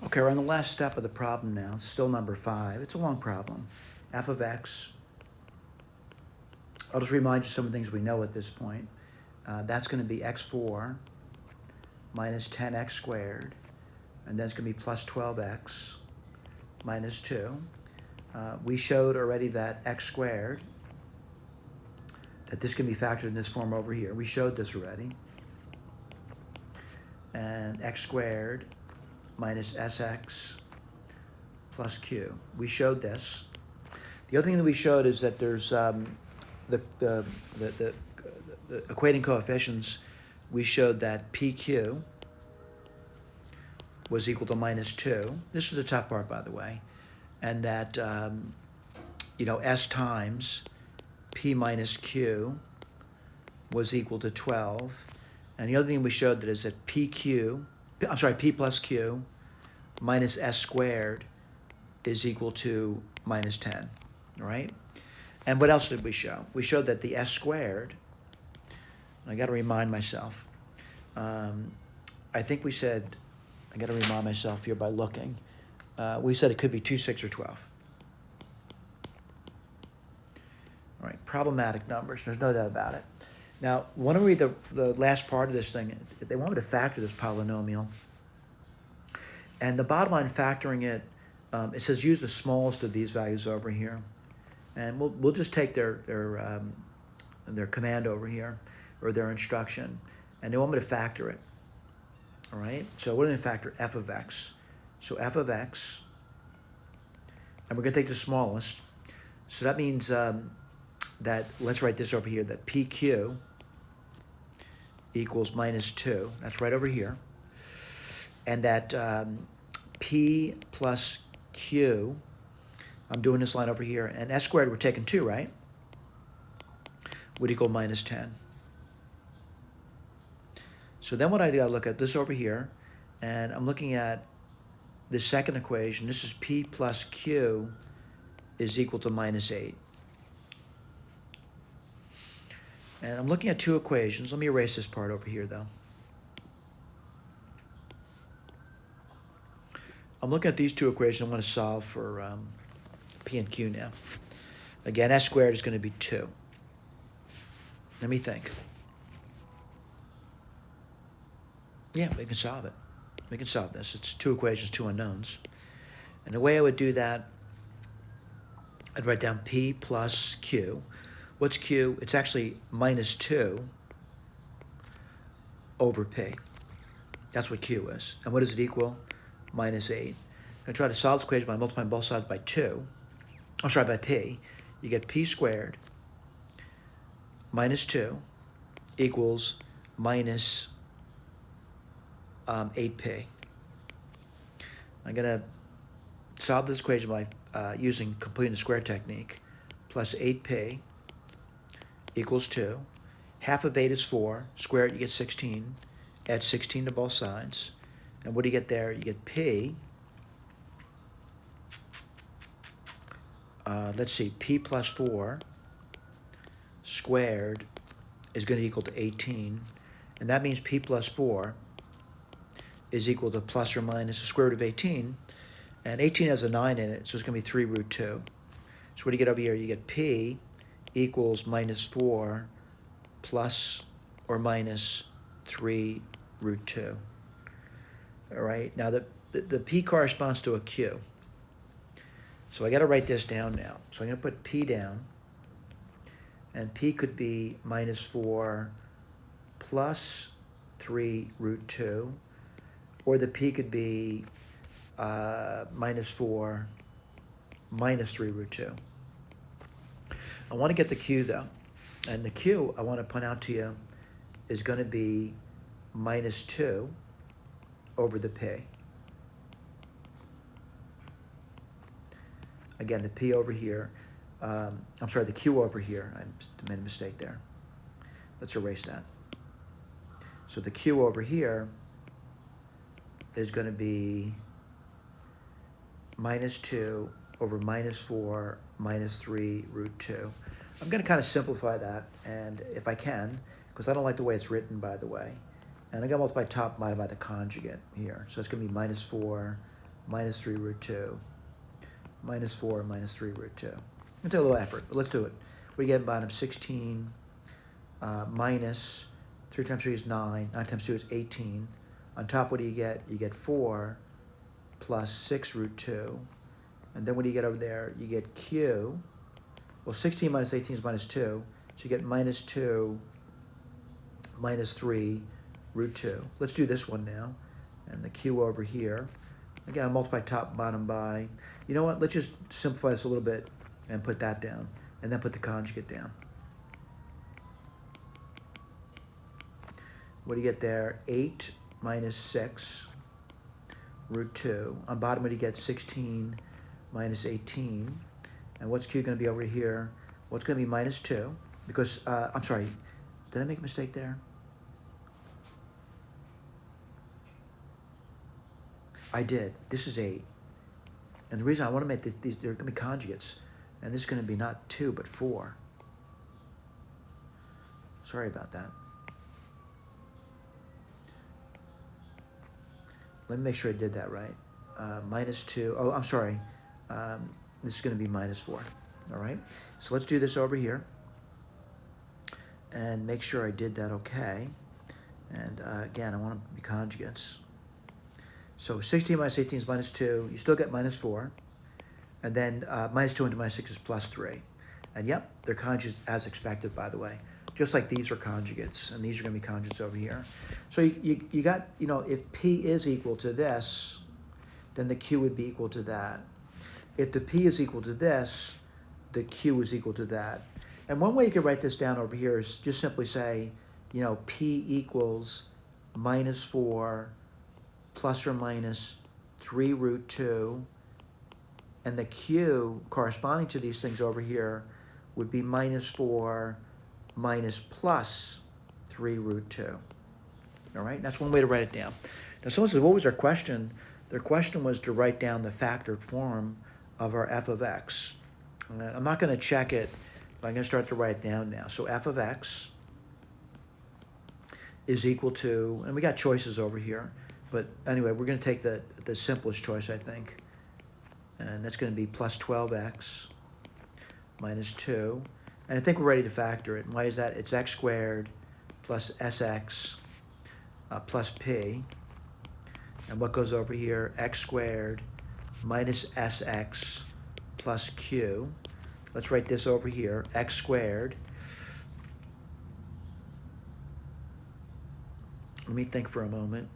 Okay, we're on the last step of the problem now. It's still number 5. It's a long problem. F of x. I'll just remind you some of the things we know at this point. That's going to be x4 minus 10x squared, and then it's going to be plus 12x minus 2. We showed already that x squared, that this can be factored in this form over here. We showed this already. And x squared minus sx plus q. We showed this. The other thing that we showed is that there's the equating coefficients. We showed that pq was equal to minus 2. This was the tough part, by the way. And that, s times p minus q was equal to 12. And the other thing we showed that is that p plus q minus s squared is equal to minus 10, all right? And what else did we show? We showed that the s squared, I got to remind myself, I think we said, I got to remind myself here by looking, we said it could be 2, 6, or 12. All right, problematic numbers, there's no doubt about it. Now, when I read the last part of this thing, they want me to factor this polynomial. And the bottom line factoring it, it says use the smallest of these values over here. And we'll just take their command over here, or their instruction, and they want me to factor it. All right, so we're going to factor f of x. So f of x, and we're going to take the smallest. So that means that, let's write this over here, that pq equals minus 2. That's right over here. And that p plus q, I'm doing this line over here, and s squared, we're taking 2, right? Would equal minus 10. So then what I do, I look at this over here, and I'm looking at the second equation. This is p plus q is equal to minus 8. And I'm looking at two equations. Let me erase this part over here, though. I'm looking at these two equations I want to solve for p and q now. Again, s squared is going to be 2. Let me think. Yeah, we can solve it. We can solve this. It's 2 equations, 2 unknowns. And the way I would do that, I'd write down p plus q. What's q? It's actually minus 2 over p. That's what q is. And what does it equal? Minus 8. I'm going to try to solve this equation by multiplying both sides by 2. I'm sorry, by p. You get p squared minus 2 equals minus 8p. I'm going to solve this equation by using completing the square technique. Plus 8p equals 2. Half of 8 is 4. Square it, you get 16. Add 16 to both sides. And what do you get there? You get p. Let's see, p plus 4 squared is going to equal to 18. And that means p plus 4 is equal to plus or minus the square root of 18. And 18 has a 9 in it, so it's going to be 3 root 2. So what do you get over here? You get p equals minus 4 plus or minus 3 root 2. All right, now the p corresponds to a q. So I got to write this down now. So I'm going to put p down, and p could be minus 4 plus 3 root 2, or the p could be minus 4 minus 3 root 2. I want to get the q, though. And the q, I want to point out to you, is going to be minus 2 over the p. Again, the p over here, I'm sorry, the q over here. I made a mistake there. Let's erase that. So the q over here is going to be minus 2 over minus 4 minus 3 root 2. I'm going to kind of simplify that, and if I can, because I don't like the way it's written, by the way, and I'm going to multiply top divided by the conjugate here. So it's going to be minus 4 minus 3 root 2, minus 4 minus 3 root 2. It's a little effort, but let's do it. What do you get in bottom? 16 minus 3 times 3 is 9. 9 times 2 is 18. On top, what do you get? You get 4 plus 6 root 2. And then what do you get over there? You get q. Well, 16 minus 18 is minus 2. So you get minus 2 minus 3 root 2. Let's do this one now. And the q over here. Again, I'll multiply top and bottom by. You know what? Let's just simplify this a little bit and put that down. And then put the conjugate down. What do you get there? 8 minus 6 root 2. On bottom, what do you get? 16 minus 18. And what's q going to be over here? Well, it's going to be minus 2. Because, I'm sorry, did I make a mistake there? I did. This is 8. And the reason I want to make these, they're going to be conjugates. And this is going to be not 2, but 4. Sorry about that. Let me make sure I did that right. Minus 2. Oh, I'm sorry. This is going to be minus 4. All right? So let's do this over here. And make sure I did that okay. And again, I want to be conjugates. So 16 minus 18 is minus 2. You still get minus 4. And then minus 2 into minus 6 is plus 3. And yep, they're conjugates as expected, by the way. Just like these are conjugates, and these are going to be conjugates over here. So you got, you know, if P is equal to this, then the Q would be equal to that. If the P is equal to this, the Q is equal to that. And one way you could write this down over here is just simply say, you know, P equals minus 4 plus or minus 3 root 2, and the Q corresponding to these things over here would be minus 4 minus plus 3 root 2. All right, that's one way to write it down. Now, someone says, what was their question? Their question was to write down the factored form of our f of x. I'm not going to check it, but I'm going to start to write it down now. So f of x is equal to, and we got choices over here, but anyway, we're going to take the simplest choice, I think. And that's going to be plus 12x minus 2. And I think we're ready to factor it. And why is that? It's x squared plus sx plus p. And what goes over here? X squared minus sx plus q. Let's write this over here. X squared. Let me think for a moment.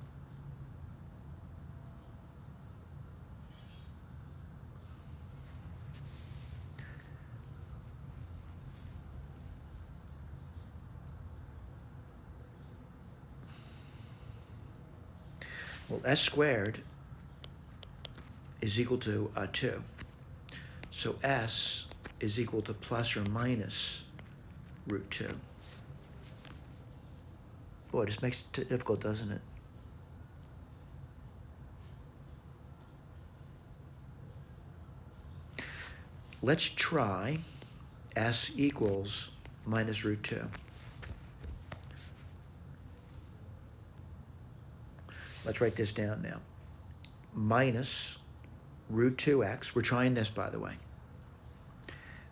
Well, s squared is equal to 2. So s is equal to plus or minus root 2. Boy, this makes it difficult, doesn't it? Let's try s equals minus root 2. Let's write this down now. Minus root 2x. We're trying this, by the way.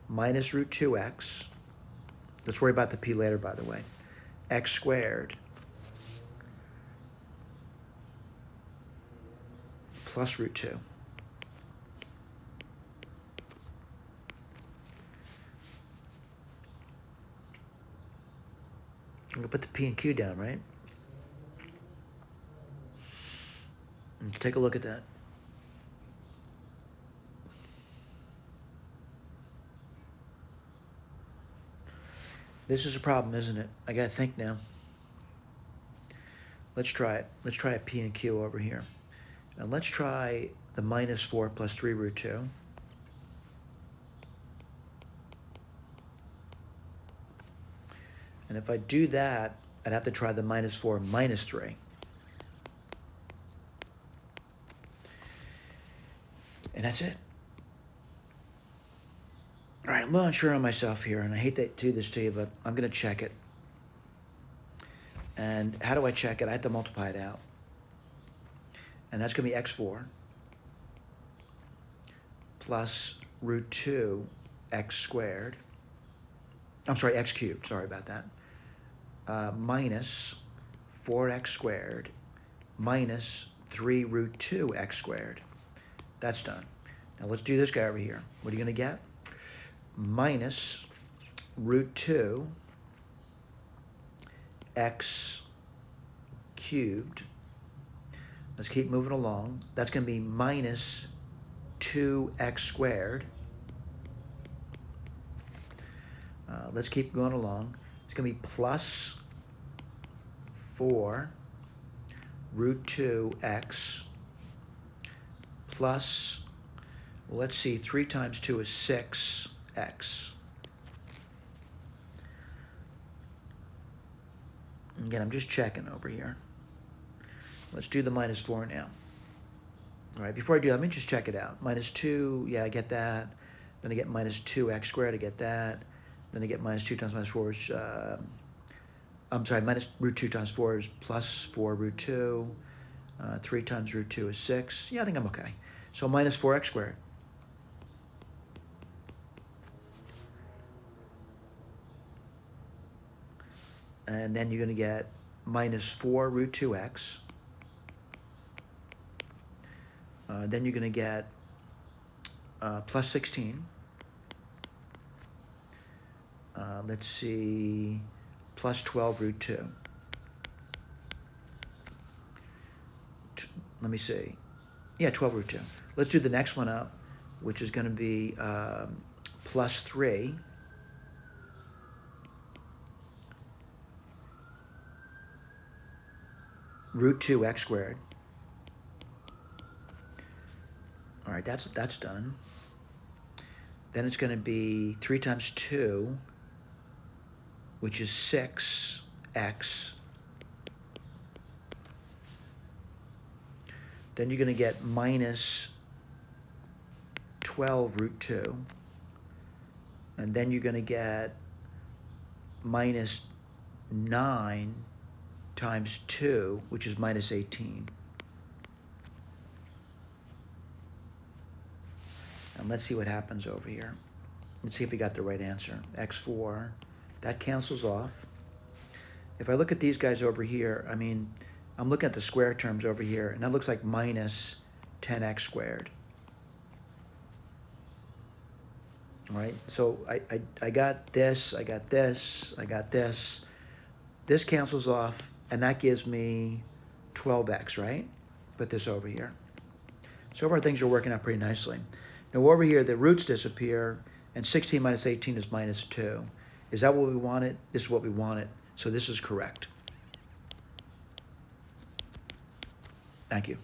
Minus root 2x. Let's worry about the p later, by the way. X squared plus root 2. I'm going to put the p and q down, right? And take a look at that. This is a problem, isn't it? I got to think now. Let's try it. Let's try a p and q over here. And let's try the minus 4 plus 3 root 2. And if I do that, I'd have to try the minus 4 minus 3. And that's it. All right, I'm a little unsure on myself here, and I hate to do this to you, but I'm going to check it. And how do I check it? I have to multiply it out. And that's going to be x4 plus root 2 x squared. I'm sorry, x cubed, sorry about that. Minus 4x squared minus 3 root 2 x squared. That's done. Now let's do this guy over here. What are you going to get? Minus root 2 x cubed. Let's keep moving along. That's going to be minus 2x squared. Let's keep going along. It's going to be plus 4 root 2x plus, well, let's see, 3 times 2 is 6x. Again, I'm just checking over here. Let's do the minus 4 now. All right, before I do that, let me just check it out. Minus 2, yeah, I get that. Then I get minus 2x squared, I get that. Then I get minus 2 times minus 4 is, I'm sorry, minus root 2 times 4 is plus 4 root 2. 3 times root 2 is 6. Yeah, I think I'm okay. So minus 4x squared. And then you're going to get minus 4 root 2x. Then you're going to get plus 16. Let's see, plus 12 root 2. Let me see. Yeah, 12 root 2. Let's do the next one up, which is going to be plus 3 root 2 x squared. All right, that's done. Then it's going to be 3 times 2, which is 6x. Then you're going to get minus 12 root 2. And then you're going to get minus 9 times 2, which is minus 18. And let's see what happens over here. Let's see if we got the right answer. x4, that cancels off. If I look at these guys over here, I mean, I'm looking at the square terms over here, and that looks like minus 10x squared. All right, so I got this, I got this, I got this. This cancels off, and that gives me 12x, right? Put this over here. So far, things are working out pretty nicely. Now, over here, the roots disappear, and 16 minus 18 is minus 2. Is that what we wanted? This is what we wanted, so this is correct. Thank you.